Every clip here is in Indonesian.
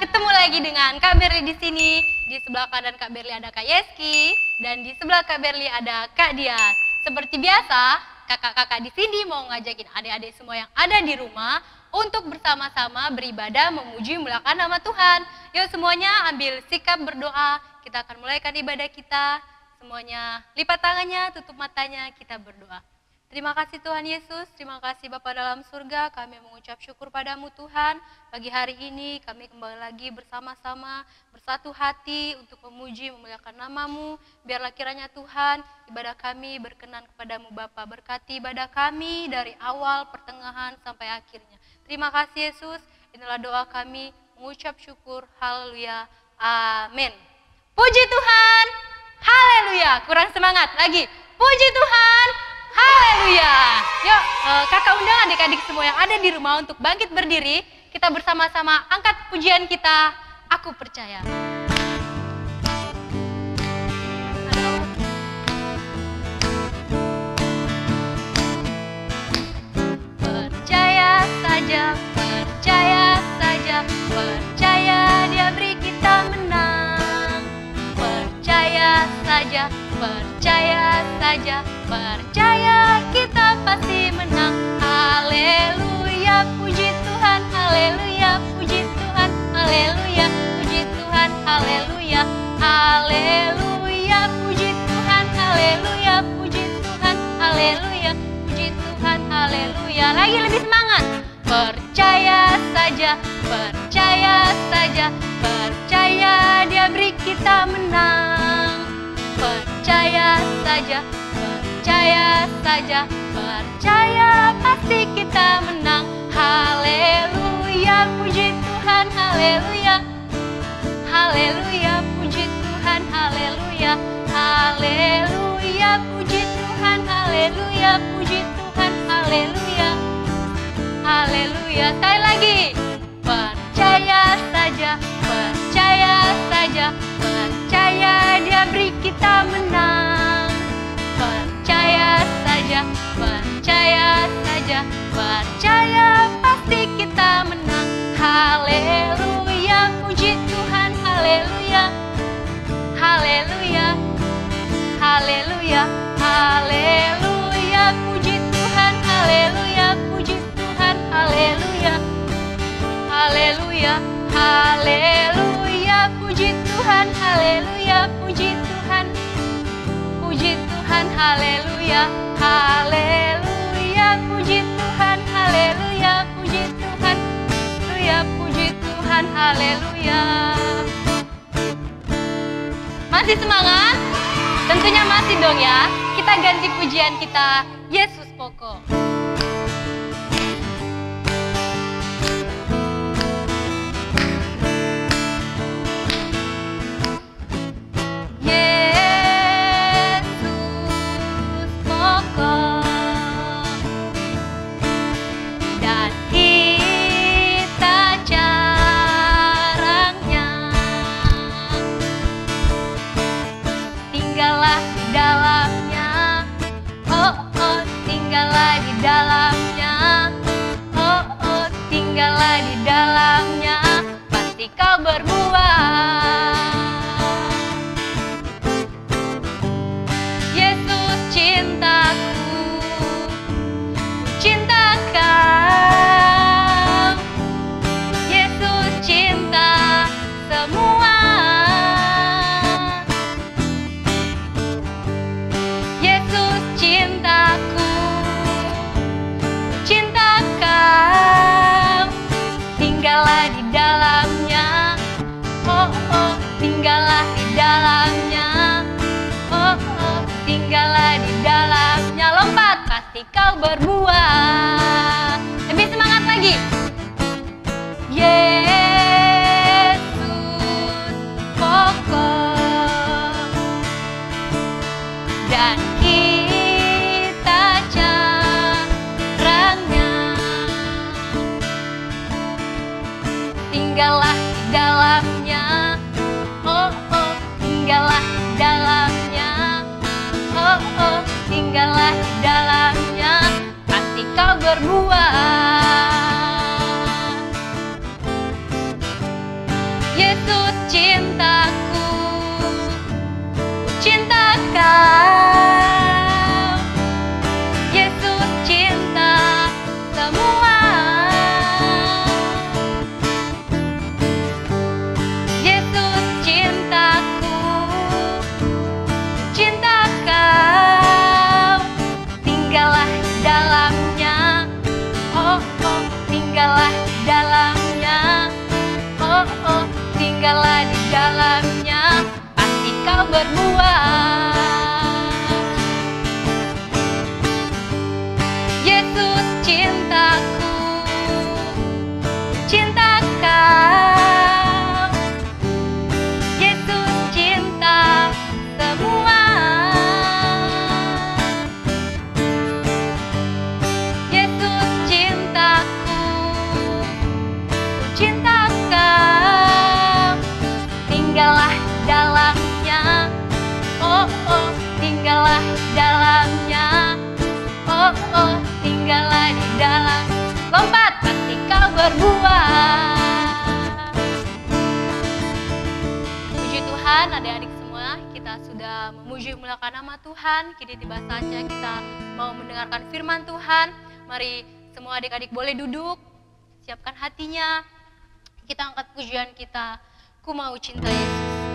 ketemu lagi dengan Kak Berli di sini. Di sebelah kanan Kak Berli ada Kak Yeski dan di sebelah Kak Berli ada Kak Dias. Seperti biasa, kakak-kakak di sini mau ngajakin adik-adik semua yang ada di rumah untuk bersama-sama beribadah memuji memuliakan nama Tuhan. Yuk semuanya ambil sikap berdoa. Kita akan mulaikan ibadah kita. Semuanya lipat tangannya, tutup matanya, kita berdoa. Terima kasih Tuhan Yesus, terima kasih Bapa dalam surga, kami mengucap syukur padamu Tuhan. Pagi hari ini kami kembali lagi bersama-sama, bersatu hati untuk memuji, memuliakan namamu. Biarlah kiranya Tuhan, ibadah kami berkenan kepadamu Bapa. Berkati ibadah kami dari awal, pertengahan, sampai akhirnya. Terima kasih Yesus, inilah doa kami, mengucap syukur, haleluya, amin. Puji Tuhan, haleluya, kurang semangat lagi, puji Tuhan, haleluya. Yuk kakak undang adik-adik semua yang ada di rumah untuk bangkit berdiri. Kita bersama-sama angkat pujian kita, Aku Percaya. Percaya saja, percaya saja, percaya Dia beri kita menang. Percaya saja, percaya saja, percaya kita pasti menang. Haleluya, puji Tuhan, haleluya, puji Tuhan, haleluya, puji Tuhan, haleluya, haleluya, puji Tuhan, haleluya, puji Tuhan, haleluya, puji Tuhan, haleluya. Lagi lebih semangat. Percaya saja, percaya saja, percaya Dia beri kita menang. Percaya saja, percaya saja, percaya pasti kita menang. Haleluya, puji Tuhan, haleluya, haleluya, puji Tuhan, haleluya, haleluya, puji Tuhan, haleluya, puji Tuhan, haleluya, haleluya. Sekali lagi, percaya saja, percaya saja, percaya Dia beri kita menang. Percaya saja, percaya saja, percaya pasti kita menang. Haleluya, puji Tuhan, haleluya, haleluya, haleluya, haleluya, puji Tuhan, haleluya, puji Tuhan, haleluya, haleluya, haleluya, puji Tuhan, haleluya, puji Tuhan, puji Tuhan, haleluya, haleluya, puji Tuhan, haleluya, puji Tuhan, haleluya, puji Tuhan, haleluya. Masih semangat? Tentunya masih dong ya. Kita ganti pujian kita, Yesus pokok. Kau berbuah. Yesus cintaku, cinta Kau. Yesus cinta semua. Yesus cintaku, cinta Kau. Tinggallah di dalamnya. Oh, oh, tinggallah di dalamnya. Oh, oh, tinggallah di dalamnya. Lompat, pasti kau berbuah. Lebih semangat lagi. Yesus pokok dan kita caranya. Tinggallah di dalamnya. Oh, oh, tinggallah di dalamnya. Oh, oh, tinggallah di dalamnya. Pasti kau berbuah. tinggallah di dalamnya, pasti kau berbuah. Yesus cintaku, cinta kau. Yesus cinta semua. Yesus cintaku, cinta kau. Tinggallah dalamnya, oh oh, tinggallah dalamnya, oh oh, tinggallah di dalam. Lompat, pasti kau berbuah. Puji Tuhan, adik-adik semua, kita sudah memuji memuliakan nama Tuhan. Kini tiba saatnya kita mau mendengarkan firman Tuhan. Mari semua adik-adik boleh duduk, siapkan hatinya. Kita angkat pujian kita, Ku Mau Cinta Yesus.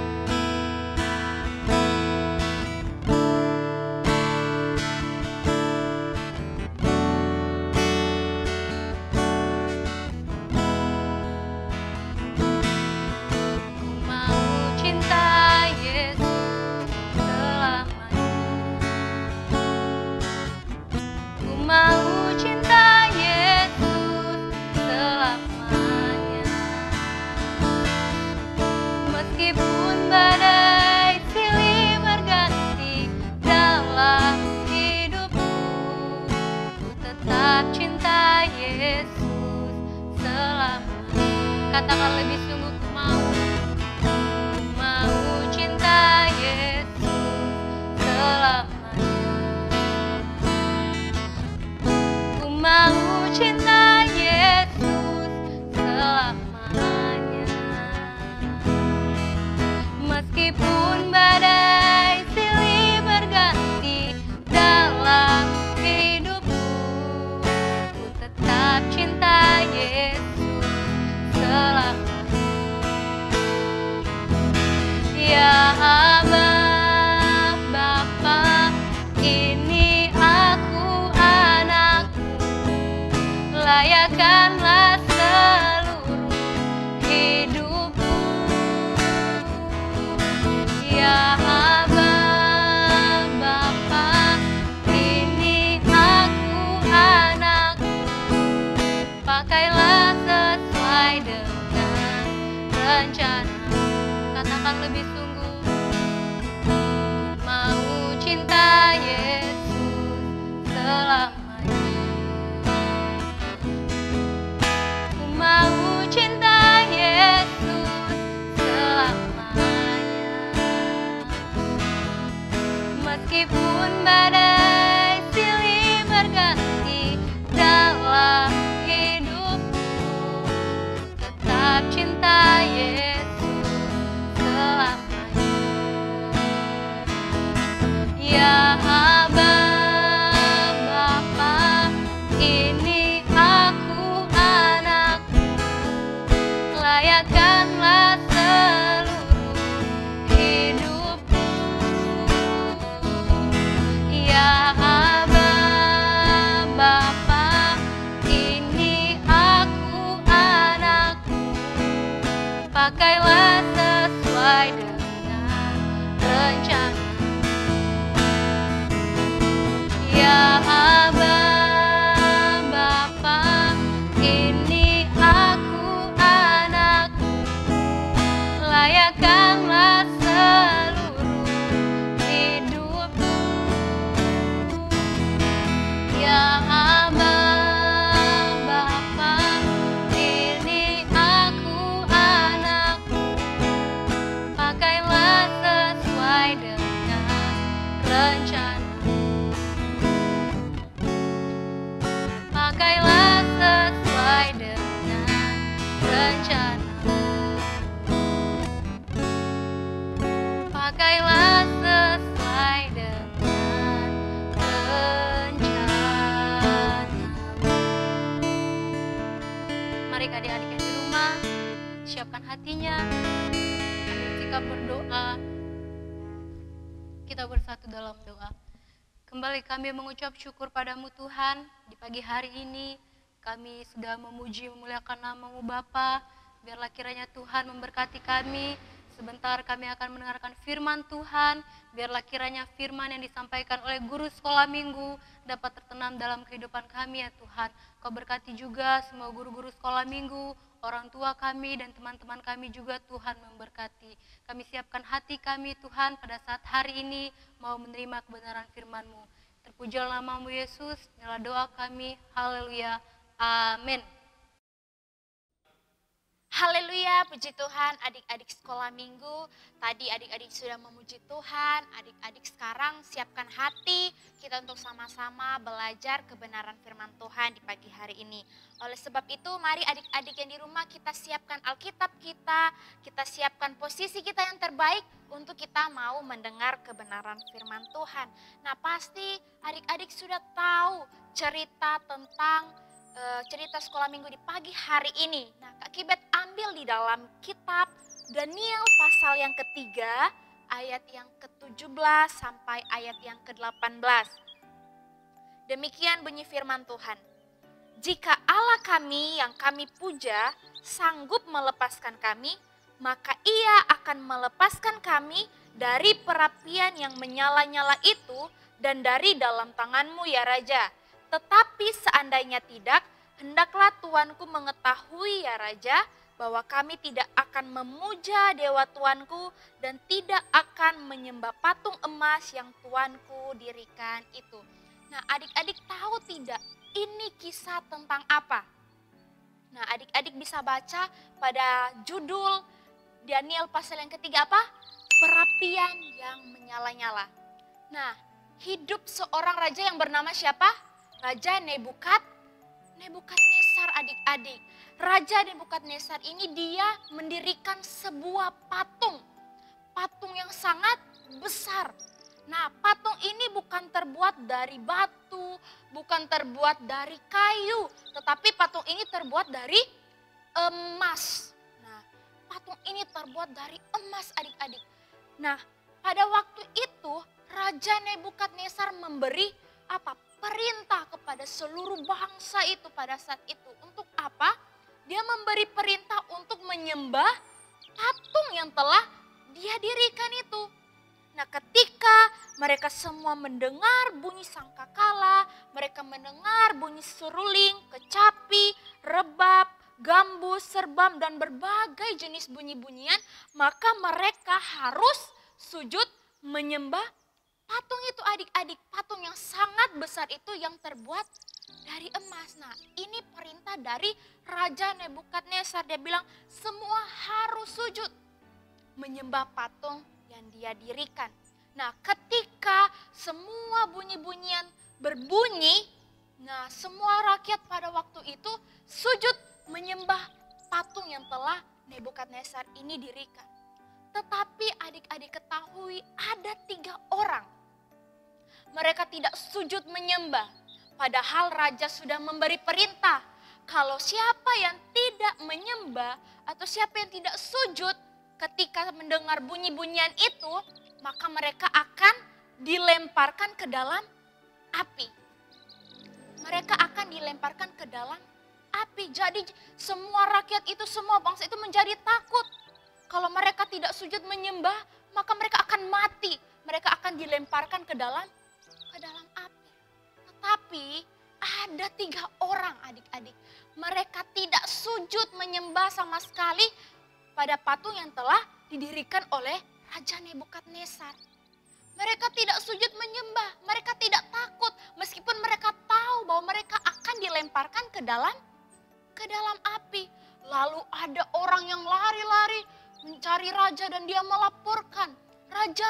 Mau cinta Yesus selamanya, meskipun badai silih berganti dalam hidupku, ku tetap cinta Yesus selamanya. Katakan lebih sungguh, ku mau cinta Yesus selamanya. Mau cinta Yesus selamanya, meskipun badai silih berganti dalam hidupku, ku tetap cinta Yesus selamanya. Ya Aba, Bapa, ini aku anakmu, layakkanlah seluruh hidupku. Ya Aba, Bapa, ini aku anakmu, pakailah sesuai dengan rencana. Katakan lebih sungguh, mau cinta Yesus selamanya. Mau cinta Yesus selamanya, meskipun badai silih berganti dalam hidupku, tetap cinta Yesus selamanya. Ya Aba, Bapa, ini aku anakmu, layakkanlah seluruh hidupku. Ya Aba, Bapa, ini aku anakmu, pakailah sesuai dengan rencana. Ya Aba, Bapa, ini aku anakmu, layakkanlah seluruh hidupku. Ya Aba, Bapa, ini aku anakmu, pakailah sesuai dengan rencana. Pakailah sesuai dengan rencana. Pakailah sesuai dengan rencana. Mari adik-adik yang di rumah, siapkan hatinya, ambil sikap berdoa. Kita bersatu dalam doa. Kembali kami mengucap syukur padamu Tuhan, di pagi hari ini kami sudah memuji memuliakan nama-Mu Bapa. Biarlah kiranya Tuhan memberkati kami. Sebentar kami akan mendengarkan firman Tuhan. Biarlah kiranya firman yang disampaikan oleh guru sekolah minggu dapat tertanam dalam kehidupan kami ya Tuhan. Kau berkati juga semua guru-guru sekolah minggu, orang tua kami dan teman-teman kami juga Tuhan memberkati. Kami siapkan hati kami Tuhan pada saat hari ini mau menerima kebenaran firman-Mu. Terpujilah namamu Yesus, inilah doa kami. Haleluya. Amin. Haleluya, puji Tuhan adik-adik sekolah minggu. Tadi adik-adik sudah memuji Tuhan, adik-adik sekarang siapkan hati kita untuk sama-sama belajar kebenaran firman Tuhan di pagi hari ini. Oleh sebab itu mari adik-adik yang di rumah kita siapkan Alkitab kita siapkan posisi kita yang terbaik untuk kita mau mendengar kebenaran firman Tuhan. Nah pasti adik-adik sudah tahu cerita tentang cerita sekolah minggu di pagi hari ini. Nah, Kak Kibet ambil di dalam kitab Daniel pasal yang ketiga, ayat yang ke-17 sampai ayat yang ke-18. Demikian bunyi firman Tuhan. Jika Allah kami yang kami puja sanggup melepaskan kami, maka Ia akan melepaskan kami dari perapian yang menyala-nyala itu dan dari dalam tangan-Mu ya Raja. Tetapi seandainya tidak, hendaklah tuanku mengetahui ya Raja, bahwa kami tidak akan memuja dewa tuanku dan tidak akan menyembah patung emas yang tuanku dirikan itu. Nah adik-adik tahu tidak ini kisah tentang apa? Nah adik-adik bisa baca pada judul Daniel pasal yang ketiga apa? Perapian yang menyala-nyala. Nah hidup seorang raja yang bernama siapa? Raja Nebukadnezar adik-adik. Raja Nebukadnezar ini dia mendirikan sebuah patung. Patung yang sangat besar. Nah patung ini bukan terbuat dari batu, bukan terbuat dari kayu. Tetapi patung ini terbuat dari emas. Nah patung ini terbuat dari emas adik-adik. Nah pada waktu itu Raja Nebukadnezar memberi apa? Perintah kepada seluruh bangsa itu pada saat itu. Untuk apa? Dia memberi perintah untuk menyembah patung yang telah dia dirikan itu. Nah ketika mereka semua mendengar bunyi sangkakala, mereka mendengar bunyi seruling, kecapi, rebab, gambus, serbam dan berbagai jenis bunyi-bunyian, maka mereka harus sujud menyembah patung itu adik-adik, patung yang sangat besar itu yang terbuat dari emas. Nah ini perintah dari Raja Nebukadnezar. Dia bilang semua harus sujud menyembah patung yang dia dirikan. Nah ketika semua bunyi-bunyian berbunyi, nah semua rakyat pada waktu itu sujud menyembah patung yang telah Nebukadnezar ini dirikan. Tetapi adik-adik ketahui ada 3 orang. Mereka tidak sujud menyembah. Padahal raja sudah memberi perintah. Kalau siapa yang tidak menyembah atau siapa yang tidak sujud ketika mendengar bunyi-bunyian itu, maka mereka akan dilemparkan ke dalam api. Mereka akan dilemparkan ke dalam api. Jadi semua rakyat itu, semua bangsa itu menjadi takut. Kalau mereka tidak sujud menyembah, maka mereka akan mati. Mereka akan dilemparkan ke dalam api. Tetapi ada 3 orang adik-adik. Mereka tidak sujud menyembah sama sekali pada patung yang telah didirikan oleh Raja Nebukadnezar. Mereka tidak sujud menyembah, mereka tidak takut meskipun mereka tahu bahwa mereka akan dilemparkan ke dalam api. Lalu ada orang yang lari-lari mencari raja dan dia melaporkan, "Raja,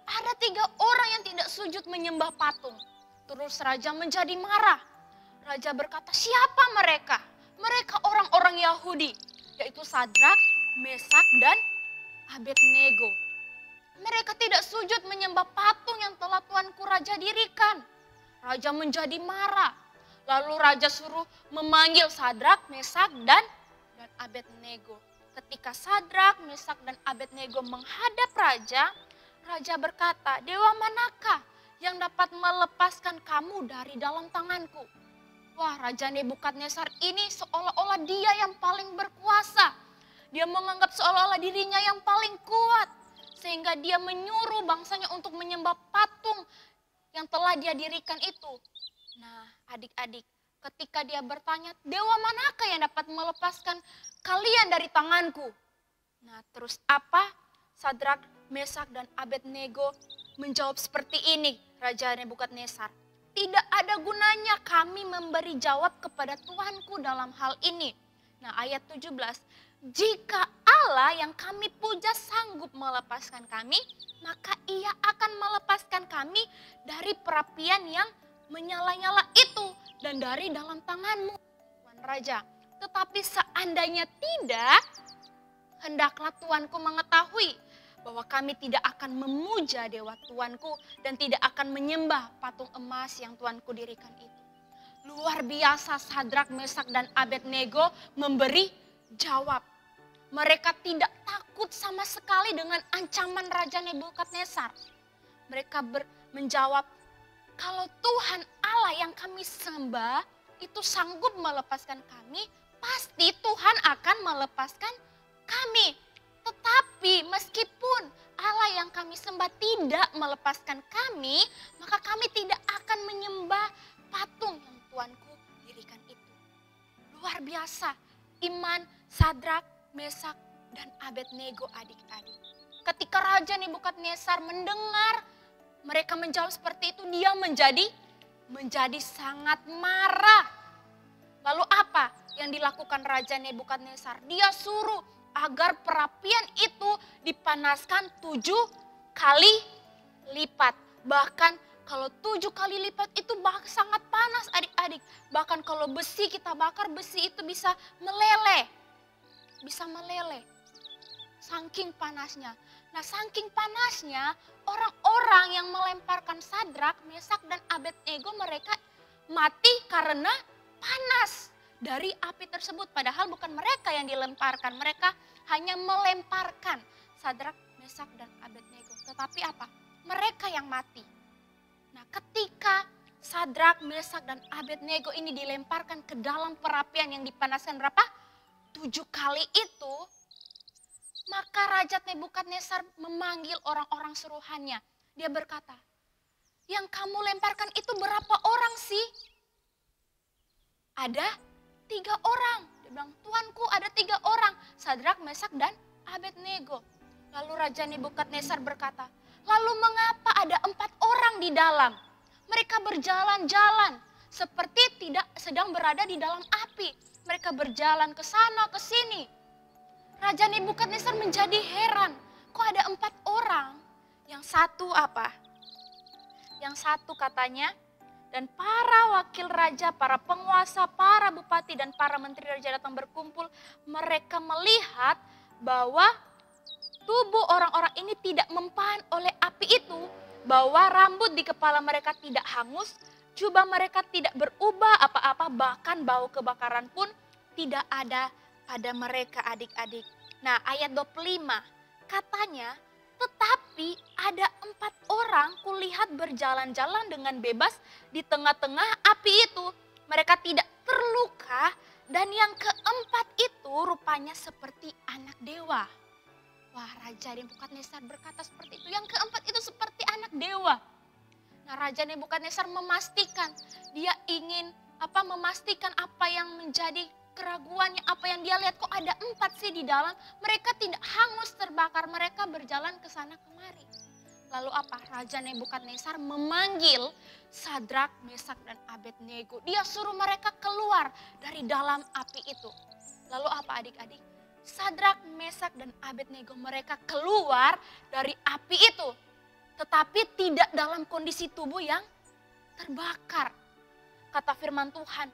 ada 3 orang yang tidak sujud menyembah patung." Terus raja menjadi marah. Raja berkata, "Siapa mereka?" Mereka orang-orang Yahudi, yaitu Sadrak, Mesak, dan Abednego. Mereka tidak sujud menyembah patung yang telah tuanku raja dirikan. Raja menjadi marah. Lalu raja suruh memanggil Sadrak, Mesak, dan Abednego. Ketika Sadrak, Mesak, dan Abednego menghadap raja, raja berkata, "Dewa manakah yang dapat melepaskan kamu dari dalam tanganku?" Wah, Raja Nebukadnezar ini seolah-olah dia yang paling berkuasa. Dia menganggap seolah-olah dirinya yang paling kuat. Sehingga dia menyuruh bangsanya untuk menyembah patung yang telah dia dirikan itu. Nah, adik-adik, ketika dia bertanya, dewa manakah yang dapat melepaskan kalian dari tanganku? Nah, terus apa? Sadrak, Mesak, dan Abednego menjawab seperti ini, Raja Nebukadnezar. Tidak ada gunanya kami memberi jawab kepada Tuhanku dalam hal ini. Nah, ayat 17. Jika Allah yang kami puja sanggup melepaskan kami, maka ia akan melepaskan kami dari perapian yang menyala-nyala itu dan dari dalam tanganmu, Tuan Raja. Tetapi seandainya tidak, hendaklah Tuanku mengetahui bahwa kami tidak akan memuja dewa Tuanku dan tidak akan menyembah patung emas yang Tuanku dirikan itu. Luar biasa Sadrak, Mesak, dan Abednego memberi jawab. Mereka tidak takut sama sekali dengan ancaman Raja Nebukadnezar. Mereka menjawab, kalau Tuhan Allah yang kami sembah itu sanggup melepaskan kami, pasti Tuhan akan melepaskan kami. Tetapi meskipun Allah yang kami sembah tidak melepaskan kami, maka kami tidak akan menyembah patung yang Tuanku dirikan itu. Luar biasa iman Sadrak, Mesak, dan Abednego, adik-adik. Ketika Raja Nebukadnezar mendengar mereka menjawab seperti itu, dia menjadi sangat marah. Lalu apa yang dilakukan Raja Nebukadnezar? Dia suruh agar perapian itu dipanaskan 7 kali lipat. Bahkan kalau 7 kali lipat itu sangat panas, adik-adik. Bahkan kalau besi kita bakar, besi itu bisa meleleh. Bisa meleleh. Saking panasnya. Nah, saking panasnya, orang-orang yang melemparkan Sadrak, Mesak, dan Abednego mereka mati karena panas dari api tersebut. Padahal bukan mereka yang dilemparkan, mereka hanya melemparkan Sadrak, Mesak, dan Abednego. Tetapi apa? Mereka yang mati. Nah, ketika Sadrak, Mesak, dan Abednego ini dilemparkan ke dalam perapian yang dipanaskan berapa? 7 kali itu, maka Raja Nebukadnezar memanggil orang-orang suruhannya. Dia berkata, yang kamu lemparkan itu berapa orang sih? Ada 3 orang. Dia bilang, Tuanku ada 3 orang. Sadrak, Mesak, dan Abednego. Lalu Raja Nebukadnezar berkata, lalu mengapa ada 4 orang di dalam? Mereka berjalan-jalan seperti tidak sedang berada di dalam api. Mereka berjalan ke sana, ke sini. Raja Nebukadnezar menjadi heran. Kok ada 4 orang? Yang satu apa? Yang satu katanya, dan para wakil raja, para penguasa, para bupati, dan para menteri raja datang berkumpul. Mereka melihat bahwa tubuh orang-orang ini tidak mempan oleh api itu. Bahwa rambut di kepala mereka tidak hangus, jubah mereka tidak berubah apa-apa, bahkan bau kebakaran pun tidak ada pada mereka, adik-adik. Nah, ayat 25 katanya, tetapi ada 4 orang kulihat berjalan-jalan dengan bebas di tengah-tengah api itu. Mereka tidak terluka dan yang keempat itu rupanya seperti anak dewa. Wah, Raja Nebukadnezar berkata seperti itu. Yang keempat itu seperti anak dewa. Nah, Raja Nebukadnezar memastikan, dia ingin memastikan apa yang menjadi keraguannya, apa yang dia lihat, kok ada 4 sih di dalam. Mereka tidak hangus terbakar, mereka berjalan ke sana kemari. Lalu apa? Raja Nebukadnezar memanggil Sadrak, Mesak, dan Abednego. Dia suruh mereka keluar dari dalam api itu. Lalu apa, adik-adik? Sadrak, Mesak, dan Abednego mereka keluar dari api itu. Tetapi tidak dalam kondisi tubuh yang terbakar. Kata firman Tuhan,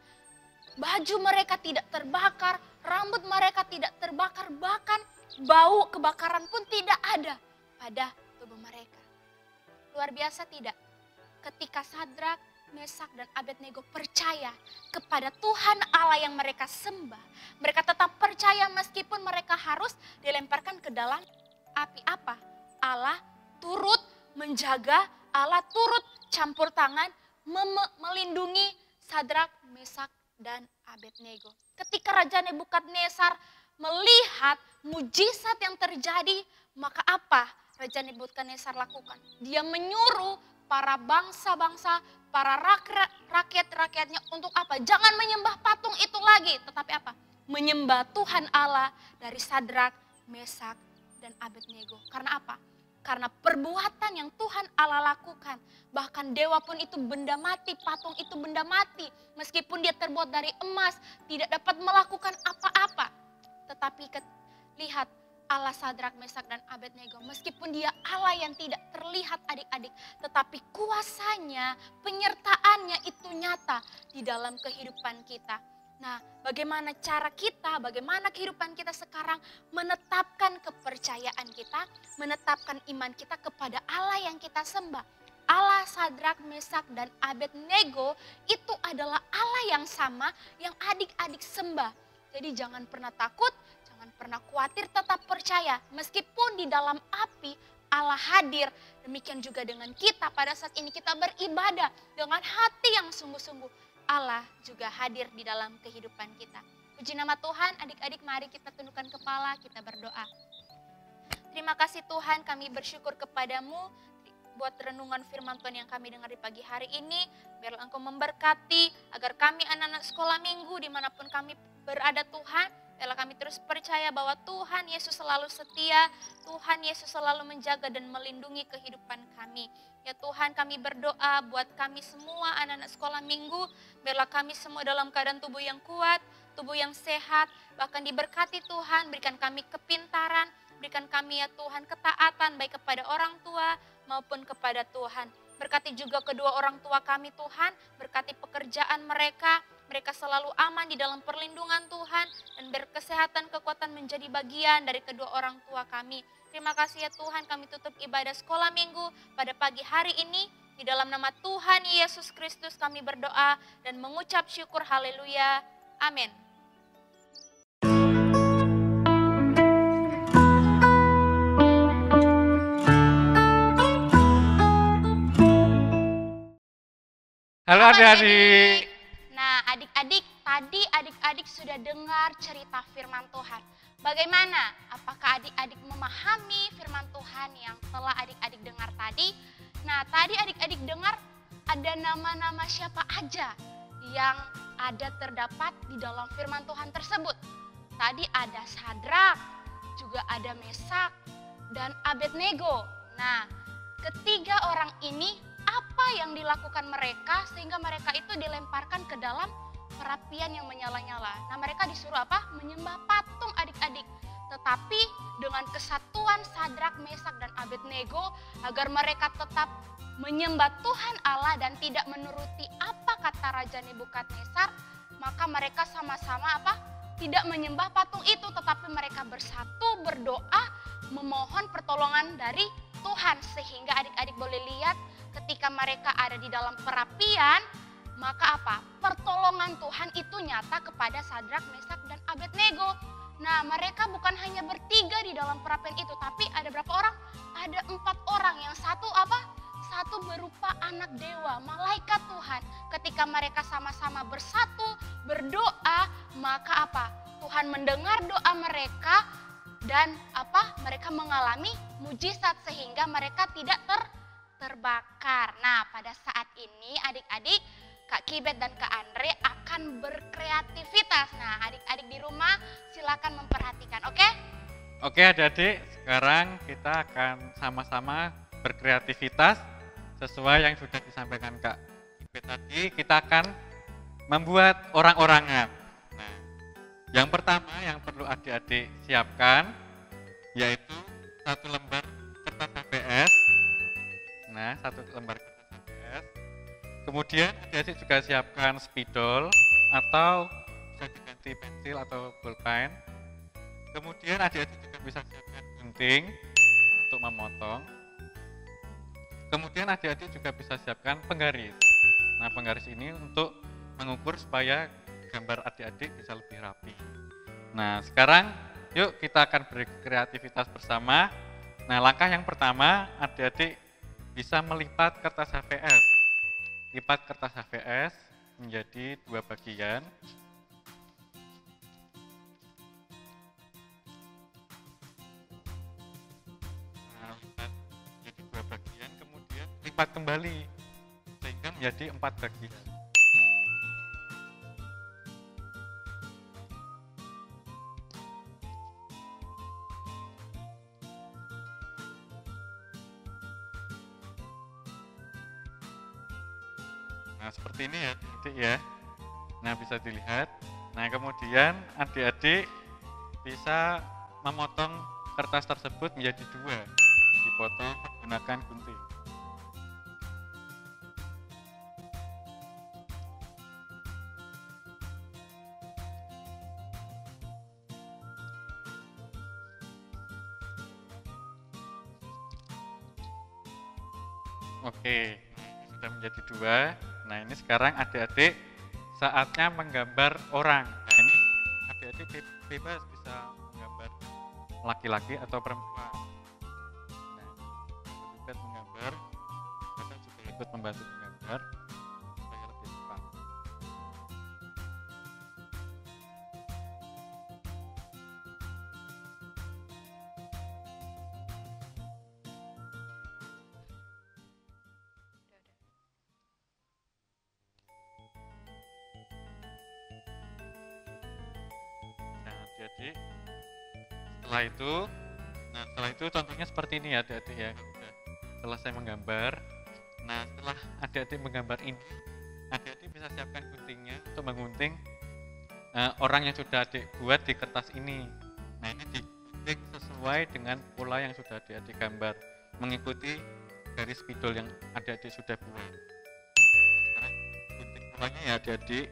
baju mereka tidak terbakar, rambut mereka tidak terbakar, bahkan bau kebakaran pun tidak ada pada tubuh mereka. Luar biasa tidak? Ketika Sadrak, Mesak, dan Abednego percaya kepada Tuhan Allah yang mereka sembah. Mereka tetap percaya meskipun mereka harus dilemparkan ke dalam api apa? Allah turut menjaga, Allah turut campur tangan, melindungi Sadrak, Mesak, dan Abednego. Ketika Raja Nebukadnezar melihat mujizat yang terjadi, maka apa Raja Nebukadnezar lakukan? Dia menyuruh para bangsa-bangsa, para rakyat-rakyatnya untuk apa? Jangan menyembah patung itu lagi, tetapi apa? Menyembah Tuhan Allah dari Sadrak, Mesak, dan Abednego. Karena apa? Karena perbuatan yang Tuhan Allah lakukan, bahkan dewa pun itu benda mati, patung itu benda mati. Meskipun dia terbuat dari emas, tidak dapat melakukan apa-apa. Tetapi lihat Allah Sadrak, Mesak, dan Abednego, meskipun dia Allah yang tidak terlihat adik-adik, tetapi kuasanya, penyertaannya itu nyata di dalam kehidupan kita. Nah, bagaimana cara kita, bagaimana kehidupan kita sekarang menetapkan kepercayaan kita, menetapkan iman kita kepada Allah yang kita sembah. Allah Sadrak, Mesak, dan Abednego itu adalah Allah yang sama yang adik-adik sembah. Jadi jangan pernah takut, jangan pernah khawatir, tetap percaya. Meskipun di dalam api Allah hadir, demikian juga dengan kita pada saat ini kita beribadah dengan hati yang sungguh-sungguh. Allah juga hadir di dalam kehidupan kita. Puji nama Tuhan, adik-adik mari kita tundukkan kepala, kita berdoa. Terima kasih Tuhan, kami bersyukur kepadamu buat renungan firman Tuhan yang kami dengar di pagi hari ini. Biarlah Engkau memberkati agar kami anak-anak sekolah minggu dimanapun kami berada Tuhan. Biarlah kami terus percaya bahwa Tuhan Yesus selalu setia, Tuhan Yesus selalu menjaga dan melindungi kehidupan kami. Ya Tuhan, kami berdoa buat kami semua anak-anak sekolah minggu, biarlah kami semua dalam keadaan tubuh yang kuat, tubuh yang sehat, bahkan diberkati Tuhan, berikan kami kepintaran, berikan kami ya Tuhan ketaatan baik kepada orang tua maupun kepada Tuhan. Berkati juga kedua orang tua kami Tuhan, berkati pekerjaan mereka, mereka selalu aman di dalam perlindungan Tuhan dan berkesehatan kekuatan menjadi bagian dari kedua orang tua kami. Terima kasih ya Tuhan, kami tutup ibadah sekolah minggu pada pagi hari ini. Di dalam nama Tuhan Yesus Kristus kami berdoa dan mengucap syukur haleluya. Amin. Halo adik-adik. Nah adik-adik, tadi adik-adik sudah dengar cerita firman Tuhan. Bagaimana? Apakah adik-adik memahami firman Tuhan yang telah adik-adik dengar tadi? Nah tadi adik-adik dengar ada nama-nama siapa aja yang ada terdapat di dalam firman Tuhan tersebut. Tadi ada Sadrak, juga ada Mesak, dan Abednego. Nah ketiga orang ini apa yang dilakukan mereka sehingga mereka itu dilemparkan ke dalam perapian yang menyala-nyala. Nah mereka disuruh apa? Menyembah patung adik-adik. Tetapi dengan kesatuan Sadrak, Mesak, dan Abednego agar mereka tetap menyembah Tuhan Allah dan tidak menuruti apa kata Raja Nebukadnezar, maka mereka sama-sama apa? Tidak menyembah patung itu, tetapi mereka bersatu berdoa memohon pertolongan dari Tuhan. Sehingga adik-adik boleh lihat ketika mereka ada di dalam perapian, maka apa? Pertolongan Tuhan itu nyata kepada Sadrak, Mesak, dan Abednego. Nah mereka bukan hanya bertiga di dalam perapian itu, tapi ada berapa orang? Ada 4 orang, yang satu apa? Satu berupa anak dewa, malaikat Tuhan. Ketika mereka sama-sama bersatu, berdoa, maka apa? Tuhan mendengar doa mereka dan apa? Mereka mengalami mujizat sehingga mereka tidak terbakar. Nah pada saat ini adik-adik, Kak Kibet dan Kak Andre akan berkreativitas. Nah adik-adik di rumah silakan memperhatikan, oke? Oke adik-adik, sekarang kita akan sama-sama berkreativitas sesuai yang sudah disampaikan Kak Kibet tadi. Kita akan membuat orang-orangan. Nah, yang pertama yang perlu adik-adik siapkan yaitu 1 lembar kertas HVS. Nah, 1 lembar kertas HVS. Kemudian adik-adik juga siapkan spidol atau bisa diganti pensil atau bolpen. Kemudian adik-adik juga bisa siapkan gunting untuk memotong. Kemudian adik-adik juga bisa siapkan penggaris. Nah, penggaris ini untuk mengukur supaya gambar adik-adik bisa lebih rapi. Nah, sekarang yuk kita akan berkreativitas bersama. Nah, langkah yang pertama adik-adik bisa melipat kertas HVS. Lipat kertas HVS. menjadi dua bagian. Nah, jadi dua bagian, kemudian lipat kembali sehingga menjadi 4 bagian. Nah, seperti ini ya adik ya. Nah, bisa dilihat. Nah, kemudian adik-adik bisa memotong kertas tersebut menjadi 2, dipotong menggunakan gunting. Oke, sudah menjadi 2. Nah, ini sekarang adik-adik saatnya menggambar orang. Nah, ini adik-adik bebas bisa menggambar laki-laki atau perempuan. Nah, ikut menggambar, kita juga ikut membantu menggambar supaya lebih cepat. Nah, adik-adik setelah itu contohnya seperti ini ya adik-adik ya. Sudah selesai menggambar. Nah, setelah adik-adik menggambar ini, adik-adik bisa siapkan guntingnya untuk menggunting orang yang sudah adik buat di kertas ini. Nah, ini digunting sesuai dengan pola yang sudah adik-adik gambar, mengikuti garis spidol yang adik-adik sudah buat. Nah, gunting polanya ya adik-adik.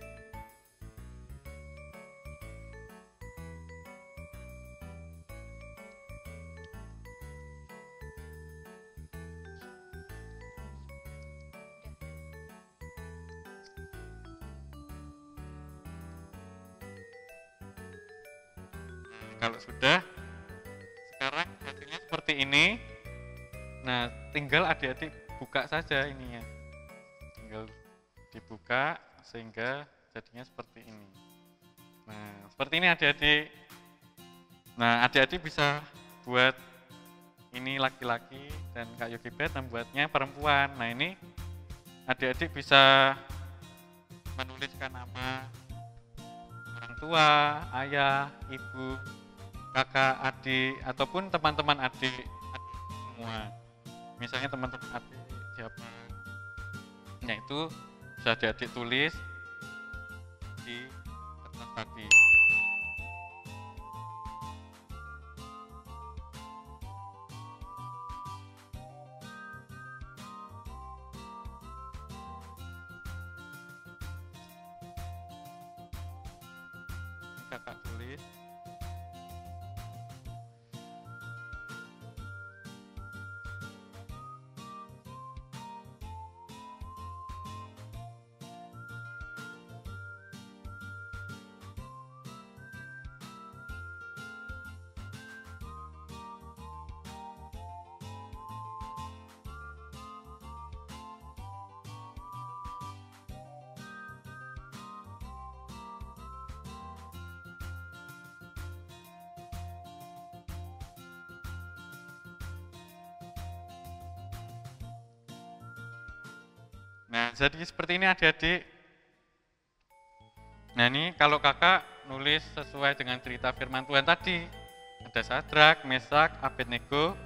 Kalau sudah, sekarang hasilnya seperti ini. Nah, tinggal adik-adik buka saja ininya. Tinggal dibuka sehingga jadinya seperti ini. Nah, seperti ini adik-adik. Nah, adik-adik bisa buat ini laki-laki dan Kak Yogibet membuatnya perempuan. Nah, ini adik-adik bisa menuliskan nama orang tua, ayah, ibu, kakak, adik, ataupun teman-teman adik semua. Misalnya teman-teman adik siapa, nah itu bisa adik tulis di kertas tadi. Ini kakak tulis. Nah, jadi seperti ini adik-adik. Nah, ini kalau kakak nulis sesuai dengan cerita firman Tuhan tadi. Ada Sadrak, Mesak, Abednego.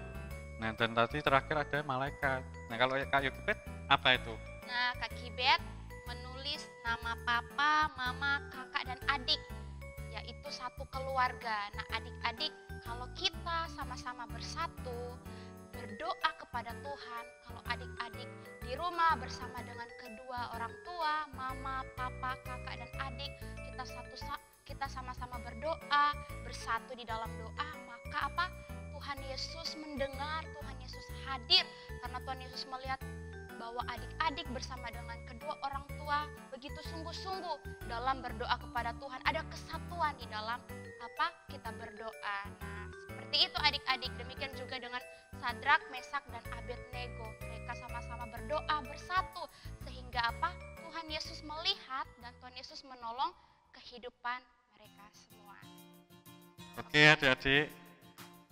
Nah, dan tadi terakhir ada malaikat. Nah, kalau Kak Yogibet, apa itu? Nah, Kak Kibet menulis nama papa, mama, kakak, dan adik, yaitu satu keluarga. Nah, adik-adik, kalau kita sama-sama bersatu, berdoa kepada Tuhan, kalau adik-adik di rumah bersama dengan kedua orang tua, mama, papa, kakak, dan adik, kita sama-sama berdoa, bersatu di dalam doa, maka apa? Tuhan Yesus mendengar, Tuhan Yesus hadir, karena Tuhan Yesus melihat bahwa adik-adik bersama dengan kedua orang tua begitu sungguh-sungguh dalam berdoa kepada Tuhan. Ada kesatuan di dalam apa? Kita berdoa. Nah, seperti itu adik-adik. Demikian juga dengan Sadrak, Mesak, dan Abednego. Mereka sama-sama berdoa bersatu sehingga apa? Tuhan Yesus melihat dan Tuhan Yesus menolong kehidupan mereka semua. Oke adik-adik,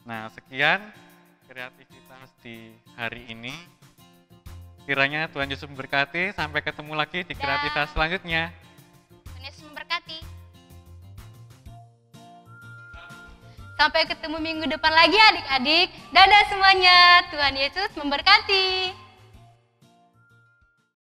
nah sekian kreativitas di hari ini. Kiranya Tuhan Yesus memberkati, sampai ketemu lagi di kreativitas selanjutnya. Tuhan Yesus memberkati. Sampai ketemu minggu depan lagi adik-adik. Dadah semuanya, Tuhan Yesus memberkati.